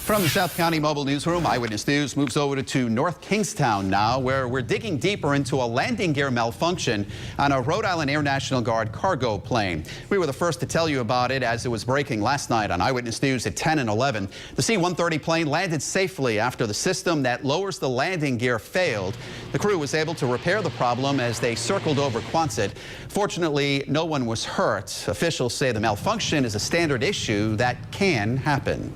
From the South County Mobile Newsroom, Eyewitness News moves over to North Kingstown now, where we're digging deeper into a landing gear malfunction on a Rhode Island Air National Guard cargo plane. We were the first to tell you about it as it was breaking last night on Eyewitness News at 10 and 11. The C-130 plane landed safely after the system that lowers the landing gear failed. The crew was able to repair the problem as they circled over Quonset. Fortunately, no one was hurt. Officials say the malfunction is a standard issue that can happen.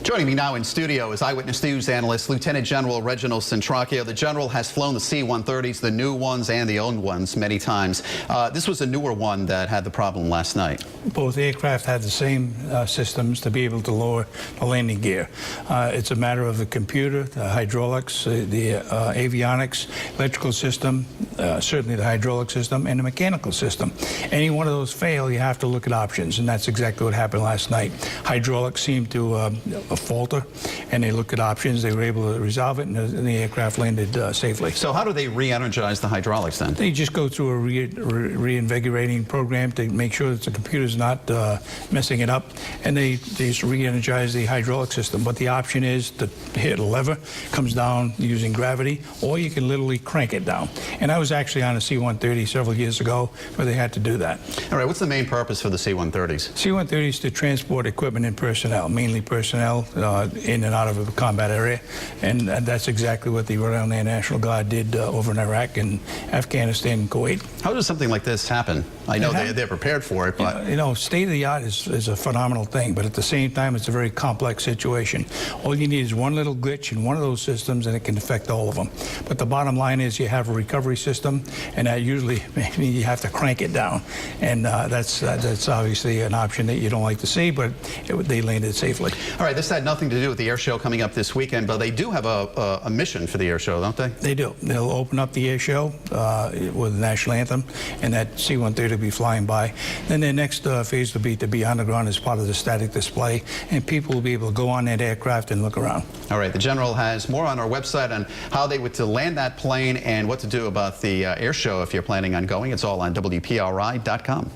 Joining me now in studio is Eyewitness News Analyst Lt. General Reginald Centracchio. The General has flown the C-130s, the new ones and the old ones, many times. This was a newer one that had the problem last night. Both aircraft had the same systems to be able to lower the landing gear. It's a matter of the computer, the hydraulics, the avionics, electrical system, certainly the hydraulic system, and the mechanical system. Any one of those fail, you have to look at options, and that's exactly what happened last night. Hydraulics seemed to falter, and they looked at options. They were able to resolve it, and the aircraft landed safely. So how do they re-energize the hydraulics then? They just go through a reinvigorating program to make sure that the computer's not messing it up, and they just re-energize the hydraulic system. But the option is to hit a lever, comes down using gravity, or you can literally crank it down. And I was actually on a C-130 several years ago where they had to do that. All right, what's the main purpose for the C-130s? C-130s to transport equipment and personnel, mainly personnel in and out of a combat area, and that's exactly what the Rhode Island Air National Guard did over in Iraq and Afghanistan and Kuwait. How does something like this happen? I know they're prepared for it, but... You know, state-of-the-art is a phenomenal thing, but at the same time, it's a very complex situation. All you need is one little glitch in one of those systems, and it can affect all of them. But the bottom line is you have a recovery system, and that usually means you have to crank it down. And that's obviously an option that you don't like to see, but they landed safely. All right, this had nothing to do with the air show coming up this weekend, but they do have a mission for the air show, don't they? They do. They'll open up the air show with the national anthem, and that C-130 will be flying by. Then their next phase will be to be underground as part of the static display, and people will be able to go on that aircraft and look around. All right, the General has more on our website on how they would to land that plane and what to do about the air show if you're planning on going. It's all on WPRI.com.